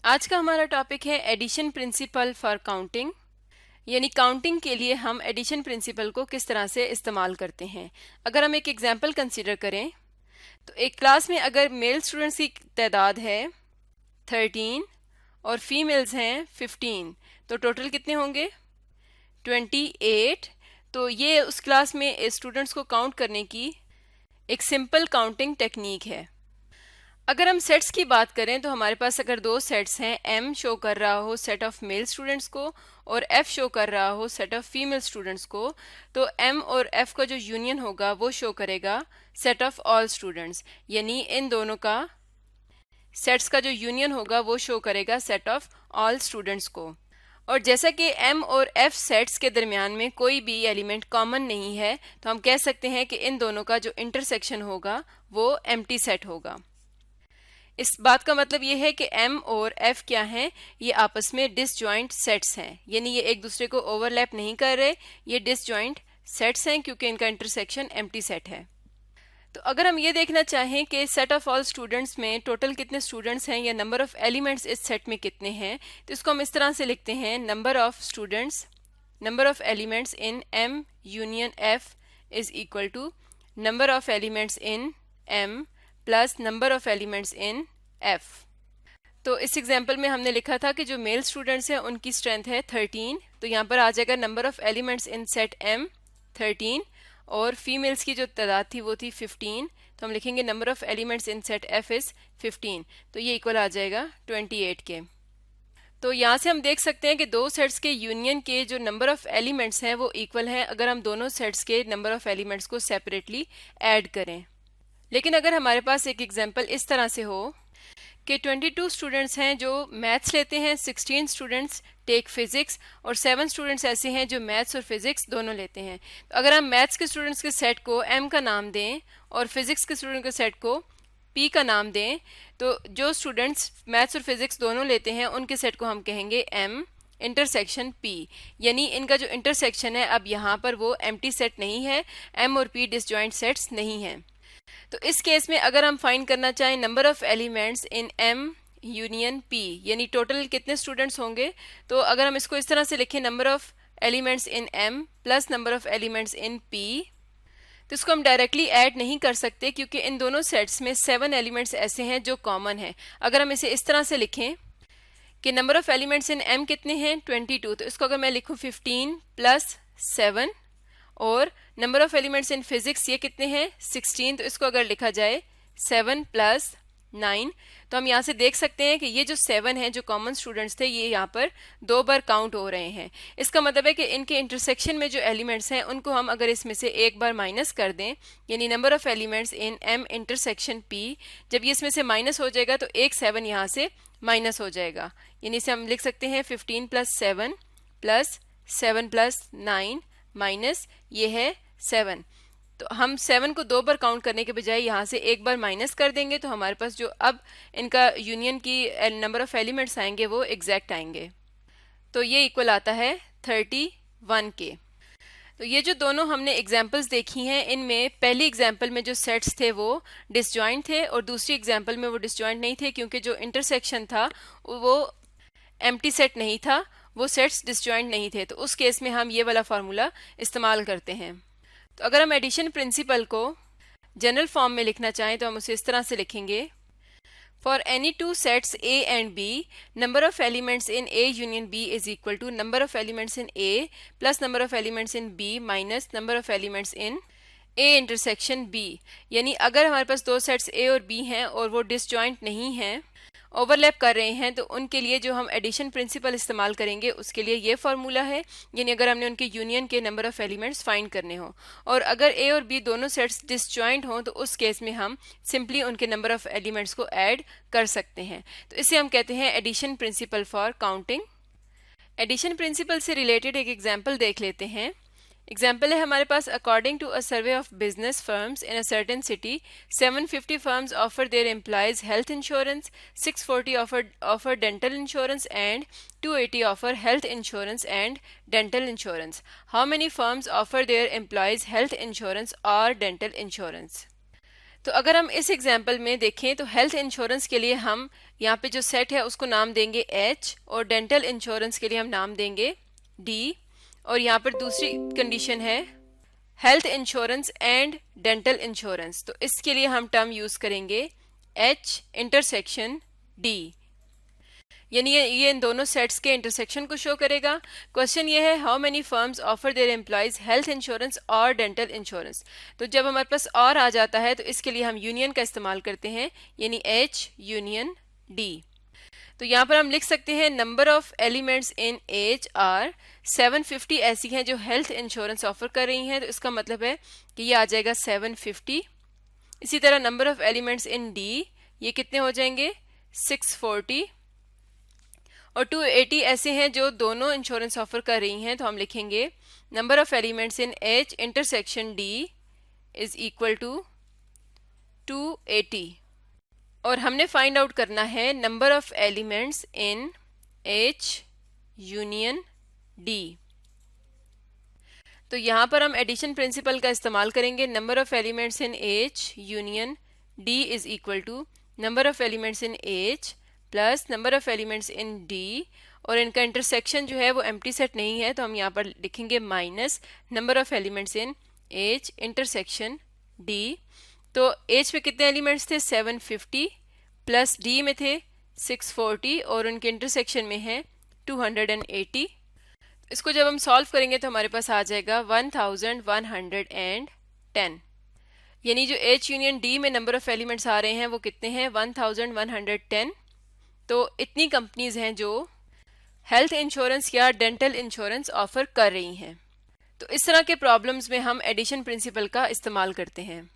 आज का हमारा टॉपिक है एडिशन प्रिंसिपल फॉर काउंटिंग, यानी काउंटिंग के लिए हम एडिशन प्रिंसिपल को किस तरह से इस्तेमाल करते हैं। अगर हम एक एग्जांपल कंसीडर करें तो एक क्लास में अगर मेल स्टूडेंट्स की तादाद है 13 और फीमेल्स हैं 15, तो टोटल कितने होंगे 28। तो ये उस क्लास में स्टूडेंट्स को काउंट करने की एक सिंपल काउंटिंग टेक्निक है। अगर हम सेट्स की बात करें तो हमारे पास अगर दो सेट्स हैं, एम शो कर रहा हो सेट ऑफ मेल स्टूडेंट्स को और एफ शो कर रहा हो सेट ऑफ फीमेल स्टूडेंट्स को, तो एम और एफ का जो यूनियन होगा वो शो करेगा सेट ऑफ ऑल स्टूडेंट्स, यानी इन दोनों का सेट्स का जो यूनियन होगा वो शो करेगा सेट ऑफ ऑल स्टूडेंट्स को। और जैसा कि एम और एफ सेट्स के दरमियान में कोई भी एलिमेंट कॉमन नहीं है, तो हम कह सकते हैं कि इन दोनों का जो इंटरसेक्शन होगा वो एम्प्टी सेट होगा। इस बात का मतलब ये है कि m और f क्या हैं, ये आपस में डिसजॉइंट सेट्स हैं, यानी ये एक दूसरे को ओवरलैप नहीं कर रहे, ये डिसजॉइंट सेट्स हैं क्योंकि इनका इंटरसेक्शन एम्प्टी सेट है। तो अगर हम ये देखना चाहें कि सेट ऑफ ऑल स्टूडेंट्स में टोटल कितने स्टूडेंट्स हैं या नंबर ऑफ एलिमेंट्स इस सेट में कितने हैं, तो इसको हम इस तरह से लिखते हैं, number of students, number of elements in m union f is equal to number of elements in m plus number of elements in f। तो इस एग्जांपल में हमने लिखा था कि जो मेल स्टूडेंट्स हैं उनकी स्ट्रेंथ है 13, तो यहाँ पर आ जाएगा number of elements in set m 13 और फीमेल्स की जो तादाद थी वो थी 15, तो हम लिखेंगे number of elements in set f is 15, तो ये इक्वल आ जाएगा 28 के। तो यहाँ से हम देख सकते हैं कि दो सेट्स के यूनियन के जो नंबर ऑफ एलिमेंट्स हैं वो इक्वल हैं अगर हम दोनों सेट्स के नंबर ऑफ एलिमेंट्स को सेपरेटली ऐड करें। लेकिन अगर हमारे पास एक एग्जांपल इस तरह से हो कि 22 स्टूडेंट्स हैं जो मैथ्स लेते हैं, 16 स्टूडेंट्स टेक फिजिक्स और 7 स्टूडेंट्स ऐसे हैं जो मैथ्स और फिजिक्स दोनों लेते हैं, तो अगर हम मैथ्स के स्टूडेंट्स के सेट को m का नाम दें और फिजिक्स के स्टूडेंट के सेट को p का नाम दें, तो जो स्टूडेंट्स मैथ्स और फिजिक्स दोनों लेते हैं उनके सेट को हम कहेंगे m इंटरसेक्शन p, यानी इनका जो इंटरसेक्शन है अब यहाँ पर वो एम्प्टी सेट नहीं है, m और p डिसजॉइंट सेट्स नहीं हैं। तो इस केस में अगर हम फाइंड करना चाहें number of elements in m union p, यानी टोटल कितने स्टूडेंट्स होंगे, तो अगर हम इसको इस तरह से लिखें, number of elements in m plus number of elements in p, तो इसको हम डायरेक्टली ऐड नहीं कर सकते क्योंकि इन दोनों सेट्स में 7 एलिमेंट्स ऐसे हैं जो कॉमन है। अगर हम इसे इस तरह से लिखें कि number of elements in m कितने हैं 22, तो इसको अगर मैं लिखूं 15 प्लस 7 और number of elements in physics ये कितने हैं 16, तो इसको अगर लिखा जाए 7 प्लस 9, तो हम यहाँ से देख सकते हैं कि ये जो 7 हैं जो कॉमन स्टूडेंट्स थे ये यहाँ पर 2 बार काउंट हो रहे हैं। इसका मतलब है कि इनके इंटरसेक्शन में जो एलिमेंट्स हैं उनको हम अगर इसमें से एक बार माइनस कर दें, यानी number of elements in m intersection p, जब ये इसमें से माइनस हो जाएगा तो एक 7 यहाँ से माइनस हो जाएगा, यानी इसे हम लिख सकते हैं 15 प्लस 7 प्लस 7 प्लस 9 माइनस ये है 7। तो हम 7 को 2 बार काउंट करने के बजाय यहाँ से एक बार माइनस कर देंगे, तो हमारे पास जो अब इनका यूनियन की नंबर ऑफ एलिमेंट्स आएंगे वो एग्जैक्ट आएंगे, तो ये इक्वल आता है 31 के। तो ये जो दोनों हमने एग्जाम्पल्स देखी हैं इनमें पहली एग्जाम्पल में जो सेट्स थे वो डिसजॉइंट थे और दूसरी एग्जाम्पल में वो डिसजॉइंट नहीं थे क्योंकि जो इंटरसेक्शन था वो एम्प्टी सेट नहीं था, वो सेट्स डिसजॉइंट नहीं थे, तो उस केस में हम ये वाला फार्मूला इस्तेमाल करते हैं। तो अगर हम एडिशन प्रिंसिपल को जनरल फॉर्म में लिखना चाहें तो हम उसे इस तरह से लिखेंगे, for any two sets a and b, number of elements in a union b is equal to number of elements in a plus number of elements in b minus number of elements in a intersection b, यानी अगर हमारे पास दो sets a और b हैं और वो disjoint नहीं हैं, ओवरलैप कर रहे हैं, तो उनके लिए जो हम एडिशन प्रिंसिपल इस्तेमाल करेंगे उसके लिए ये फार्मूला है, यानी अगर हमने उनके यूनियन के नंबर ऑफ एलिमेंट्स फाइंड करने हो और अगर a और b दोनों सेट्स डिसजॉइंट हों तो उस केस में हम सिंपली उनके नंबर ऑफ एलिमेंट्स को ऐड कर सकते हैं। तो इसे हम कहते हैं addition principle for counting. Addition principle से रिलेटेड एक एग्जाम्पल देख लेते हैं। एग्जाम्पल है हमारे पास, according to a survey of business firms in a certain city 750 firms offer their employees health insurance, 640 offer dental insurance and 280 offer health insurance and dental insurance. How many firms offer their employees health insurance और dental insurance. तो अगर हम इस example में देखें तो health insurance के लिए हम यहाँ पे जो सेट है उसको नाम देंगे H और डेंटल इंश्योरेंस के लिए हम नाम देंगे D और यहाँ पर दूसरी कंडीशन है health insurance and dental insurance, तो इसके लिए हम टर्म यूज करेंगे H इंटरसेक्शन D, यानी ये इन दोनों सेट्स के इंटरसेक्शन को शो करेगा। क्वेश्चन ये है how many firms offer their employees health insurance और डेंटल इंश्योरेंस। तो जब हमारे पास और आ जाता है तो इसके लिए हम यूनियन का इस्तेमाल करते हैं, यानी H यूनियन D। तो यहाँ पर हम लिख सकते हैं number of elements in H are 750 ऐसी हैं जो हेल्थ इंश्योरेंस ऑफर कर रही हैं, तो इसका मतलब है कि ये आ जाएगा 750। इसी तरह number of elements in D ये कितने हो जाएंगे 640 और 280 ऐसे हैं जो दोनों इंश्योरेंस ऑफर कर रही हैं, तो हम लिखेंगे number of elements in H intersection D is equal to 280 और हमने फाइंड आउट करना है number of elements in H union D। तो यहाँ पर हम एडिशन प्रिंसिपल का इस्तेमाल करेंगे। Number of elements in H union D is equal to number of elements in H plus number of elements in D और इनका इंटरसेक्शन जो है वो एम्प्टी सेट नहीं है, तो हम यहाँ पर लिखेंगे minus number of elements in H intersection D। तो H में कितने एलिमेंट्स थे 750 प्लस D में थे 640 और उनके इंटरसेक्शन में है 280। इसको जब हम सॉल्व करेंगे तो हमारे पास आ जाएगा 1110, यानी जो H यूनियन D में नंबर ऑफ एलिमेंट्स आ रहे हैं वो कितने हैं 1110। तो इतनी कंपनीज हैं जो हेल्थ इंश्योरेंस या डेंटल इंश्योरेंस ऑफर कर रही हैं। तो इस तरह के प्रॉब्लम्स में हम एडिशन प्रिंसिपल का इस्तेमाल करते हैं।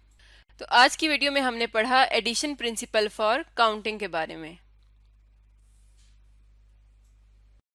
तो आज की वीडियो में हमने पढ़ा एडिशन प्रिंसिपल फॉर काउंटिंग के बारे में।